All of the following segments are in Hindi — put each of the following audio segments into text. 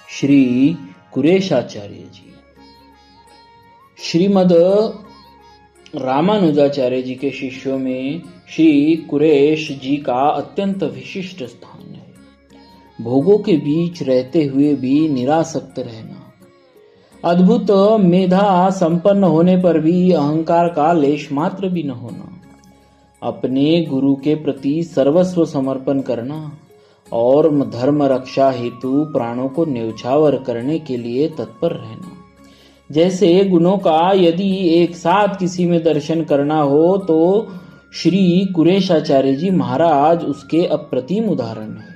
श्री कुरेशाचार्य जी। श्रीमद रामानुजाचार्य जी के शिष्यों में श्री कुरेश जी का अत्यंत विशिष्ट स्थान है। भोगों के बीच रहते हुए भी निरासक्त रहना, अद्भुत मेधा संपन्न होने पर भी अहंकार का लेश मात्र भी न होना, अपने गुरु के प्रति सर्वस्व समर्पण करना और धर्म रक्षा हेतु प्राणों को न्यौछावर करने के लिए तत्पर रहना, जैसे गुणों का यदि एक साथ किसी में दर्शन करना हो तो श्री कुरेशाचार्य जी महाराज उसके अप्रतिम उदाहरण है।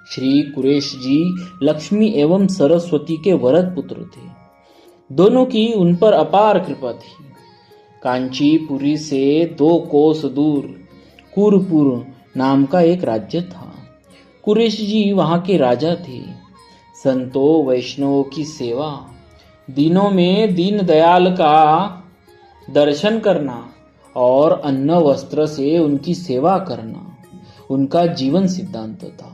श्री कुरेश जी लक्ष्मी एवं सरस्वती के वरद पुत्र थे। दोनों की उन पर अपार कृपा थी। कांचीपुरी से 2 कोस दूर कुरपुर नाम का एक राज्य था। कुरेश जी वहां के राजा थे। संतों वैष्णवों की सेवा, दिनों में दीन दयाल का दर्शन करना और अन्न वस्त्र से उनकी सेवा करना उनका जीवन सिद्धांत था।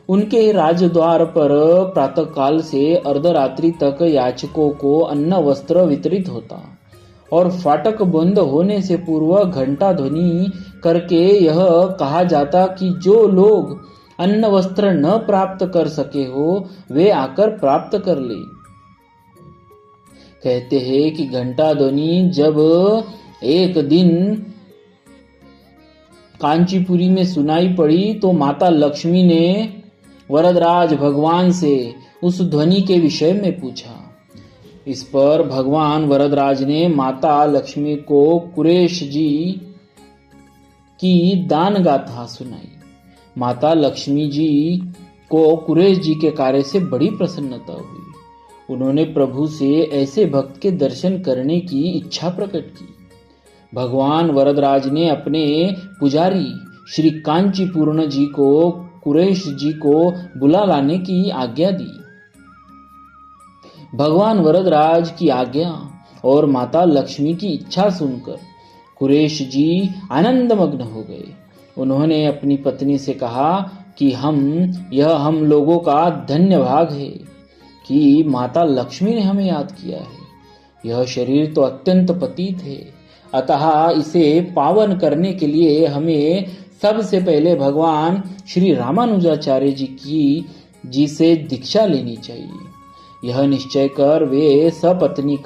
उनके राजद्वार पर प्रातःकाल से अर्धरात्रि तक याचकों को अन्न वस्त्र वितरित होता और फाटक बंद होने से पूर्व घंटा ध्वनि करके यह कहा जाता कि जो लोग अन्न वस्त्र न प्राप्त कर सके हो वे आकर प्राप्त कर ले। कहते हैं कि घंटा ध्वनि जब एक दिन कांचीपुरी में सुनाई पड़ी तो माता लक्ष्मी ने वरदराज भगवान से उस ध्वनि के विषय में पूछा। इस पर भगवान वरदराज ने माता लक्ष्मी को कुरेश जी की दान गाथा सुनाई। माता लक्ष्मी जी को कुरेश जी के कार्य से बड़ी प्रसन्नता हुई। उन्होंने प्रभु से ऐसे भक्त के दर्शन करने की इच्छा प्रकट की। भगवान वरदराज ने अपने पुजारी श्री कांचीपूर्ण जी को कुरेश जी को बुला लाने की आज्ञा दी। भगवान वरदराज की आज्ञा और माता लक्ष्मी की इच्छा सुनकर कुरेश जी आनंदमग्न हो गए। उन्होंने अपनी पत्नी से कहा कि हम लोगों का धन्य भाग है कि माता लक्ष्मी ने हमें याद किया है। यह शरीर तो अत्यंत पतित है, अतः इसे पावन करने के लिए हमें सबसे पहले भगवान श्री रामानुजाचार्य जी से दीक्षा लेनी चाहिए। यह निश्चय कर वे सपत्नीक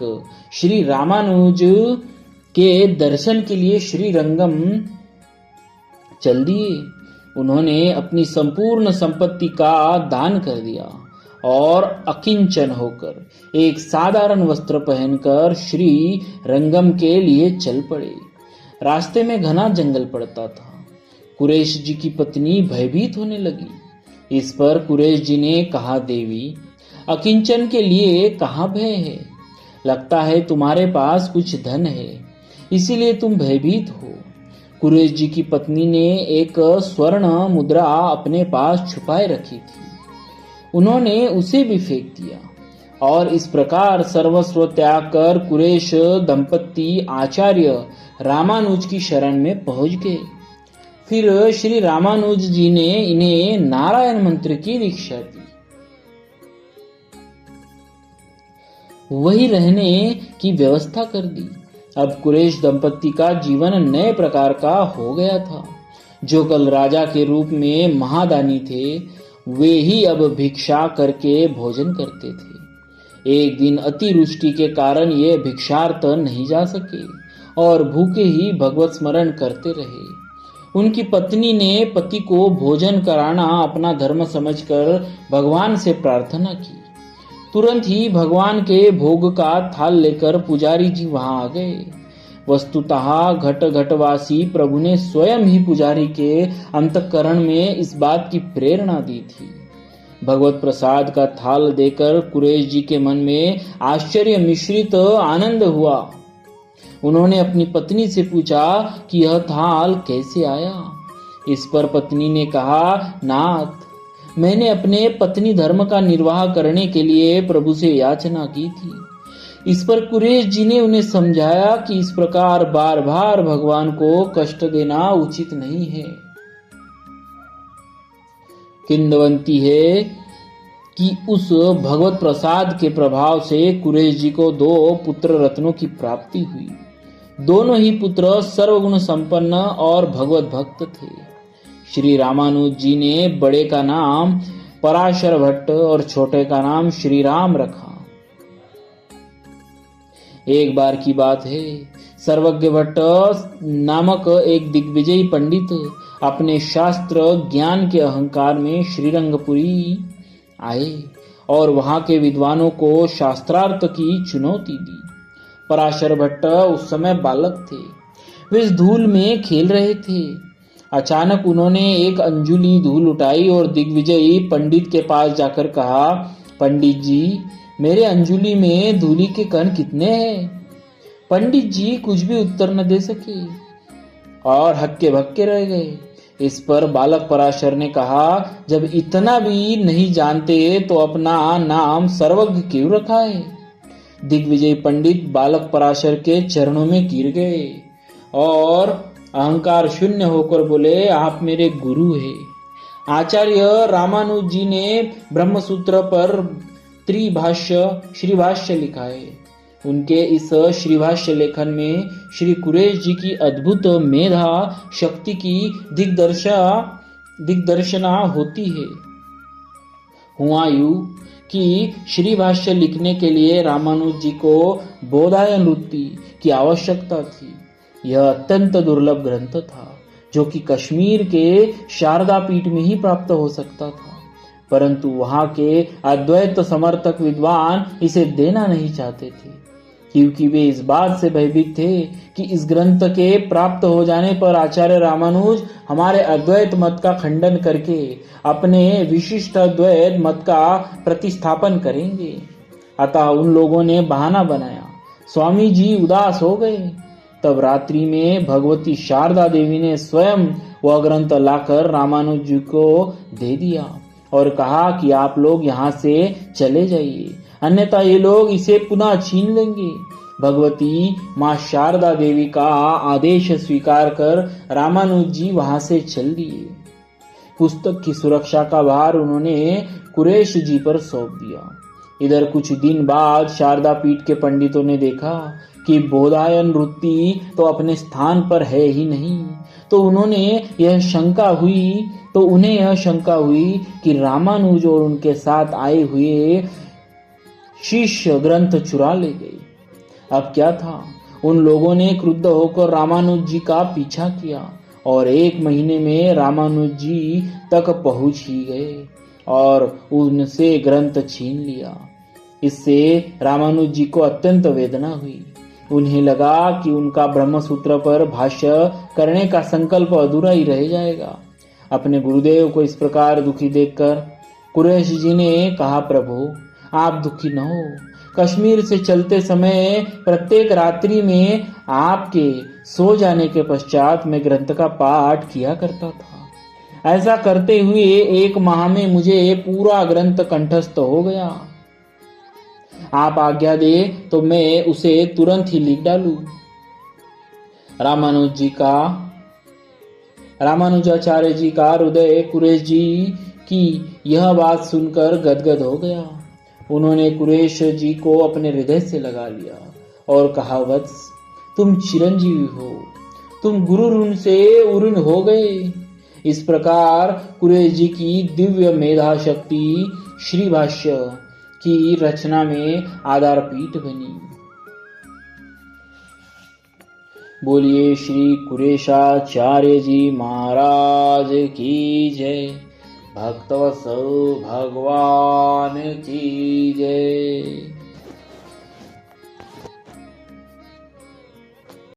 श्री रामानुज के दर्शन के लिए श्री रंगम चल दिए। उन्होंने अपनी संपूर्ण संपत्ति का दान कर दिया और अकिंचन होकर एक साधारण वस्त्र पहनकर श्री रंगम के लिए चल पड़े। रास्ते में घना जंगल पड़ता था। कुरेश जी की पत्नी भयभीत होने लगी। इस पर कुरेश जी ने कहा, देवी, अकिंचन के लिए कहाँ भय है? लगता है तुम्हारे पास कुछ धन है, इसीलिए तुम भयभीत हो। कुरेश जी की पत्नी ने एक स्वर्ण मुद्रा अपने पास छुपाए रखी थी। उन्होंने उसे भी फेंक दिया और इस प्रकार सर्वस्व त्याग कर कुरेश दंपत्ति आचार्य रामानुज की शरण में पहुंच गए। फिर श्री रामानुज जी ने इन्हें नारायण मंत्र की दीक्षा दी। वही रहने की व्यवस्था कर दी। अब कुरेश दंपत्ति का जीवन नए प्रकार का हो गया था। जो कल राजा के रूप में महादानी थे, वे ही अब भिक्षा करके भोजन करते थे। एक दिन अतिवृष्टि के कारण ये भिक्षार्थ नहीं जा सके और भूखे ही भगवत स्मरण करते रहे। उनकी पत्नी ने पति को भोजन कराना अपना धर्म समझकर भगवान से प्रार्थना की। तुरंत ही भगवान के भोग का थाल लेकर पुजारी जी वहां आ गए। वस्तुतः घट घटवासी प्रभु ने स्वयं ही पुजारी के अंतःकरण में इस बात की प्रेरणा दी थी। भगवत प्रसाद का थाल देकर कुरेश जी के मन में आश्चर्य मिश्रित आनंद हुआ। उन्होंने अपनी पत्नी से पूछा कि यह थाल कैसे आया। इस पर पत्नी ने कहा, नाथ, मैंने अपने पत्नी धर्म का निर्वाह करने के लिए प्रभु से याचना की थी। इस पर कुरेश जी ने उन्हें समझाया कि इस प्रकार बार बार भगवान को कष्ट देना उचित नहीं है। किंवदंती है कि उस भगवत प्रसाद के प्रभाव से कुरेश जी को 2 पुत्र रत्नों की प्राप्ति हुई। दोनों ही पुत्र सर्वगुण संपन्न और भगवत भक्त थे। श्री रामानुज जी ने बड़े का नाम पराशर भट्ट और छोटे का नाम श्री राम रखा। एक बार की बात है, सर्वज्ञ भट्ट नामक एक दिग्विजयी पंडित अपने शास्त्र ज्ञान के अहंकार में श्रीरंगपुरी आए और वहां के विद्वानों को शास्त्रार्थ की चुनौती दी। पराशर भट्ट उस समय बालक थे। वे इस धूल में खेल रहे थे। अचानक उन्होंने एक अंजुली धूल उठाई और दिग्विजयी पंडित के पास जाकर कहा, पंडित जी, मेरे अंजुली में धूली के कण कितने हैं? पंडित जी कुछ भी उत्तर न दे सके और हक्के भक्के रह गए। इस पर बालक पराशर ने कहा, जब इतना भी नहीं जानते तो अपना नाम सर्वज्ञ क्यों रखा है? दिग्विजय पंडित बालक पराशर के चरणों में गिर गए और अहंकार शून्य होकर बोले, आप मेरे गुरु हैं। आचार्य रामानुज जी ने ब्रह्मसूत्र पर त्रिभाष्य श्रीभाष्य लिखा है। उनके इस श्रीभाष्य लेखन में श्री कुरेश जी की अद्भुत मेधा शक्ति की दिग्दर्शना होती है। हुआ यूं कि श्रीभाष्य लिखने के लिए रामानुज जी को बोधायन वृत्ति की आवश्यकता थी। यह अत्यंत दुर्लभ ग्रंथ था जो कि कश्मीर के शारदा पीठ में ही प्राप्त हो सकता था, परंतु वहां के अद्वैत समर्थक विद्वान इसे देना नहीं चाहते थे, क्योंकि वे इस बात से भयभीत थे कि इस ग्रंथ के प्राप्त हो जाने पर आचार्य रामानुज हमारे अद्वैत मत का खंडन करके अपने विशिष्ट अद्वैत मत का प्रतिस्थापन करेंगे। अतः उन लोगों ने बहाना बनाया। स्वामी जी उदास हो गए। तब रात्रि में भगवती शारदा देवी ने स्वयं वह ग्रंथ लाकर रामानुज जी को दे दिया और कहा कि आप लोग यहाँ से चले जाइए, अन्यथा ये लोग इसे पुनः छीन लेंगे। भगवती माँ शारदा देवी का आदेश स्वीकार कर रामानुज जी वहां से चल दिए। पुस्तक की सुरक्षा का भार उन्होंने कुरेश जी पर सौंप दिया। इधर कुछ दिन बाद शारदा पीठ के पंडितों ने देखा कि बोधायन वृत्ति तो अपने स्थान पर है ही नहीं, तो उन्हें यह शंका हुई कि रामानुज और उनके साथ आए हुए शिष्य ग्रंथ चुरा ले गए। अब क्या था, उन लोगों ने क्रुद्ध होकर रामानुज जी का पीछा किया और 1 महीने में रामानुज जी तक पहुंच ही गए और उनसे ग्रंथ छीन लिया। इससे रामानुज जी को अत्यंत वेदना हुई। उन्हें लगा कि उनका ब्रह्मसूत्र पर भाष्य करने का संकल्प अधूरा ही रह जाएगा। अपने गुरुदेव को इस प्रकार दुखी देखकर कुरेश जी ने कहा, प्रभु आप दुखी न हो। कश्मीर से चलते समय प्रत्येक रात्रि में आपके सो जाने के पश्चात मैं ग्रंथ का पाठ किया करता था। ऐसा करते हुए 1 माह में मुझे पूरा ग्रंथ कंठस्थ हो गया। आप आज्ञा दे तो मैं उसे तुरंत ही लिख डालूं। रामानुजाचार्य जी का हृदय कुरेश जी की यह बात सुनकर गदगद हो गया। उन्होंने कुरेश जी को अपने हृदय से लगा लिया और कहा, वत्स तुम चिरंजीवी हो, तुम गुरु ऋण से उऋण हो गए। इस प्रकार कुरेश जी की दिव्य मेधा शक्ति श्रीभाष्य की रचना में आधारपीठ बनी। बोलिए श्री कुरेशाचार्य जी महाराज की जय। भक्तवत्सल भगवान की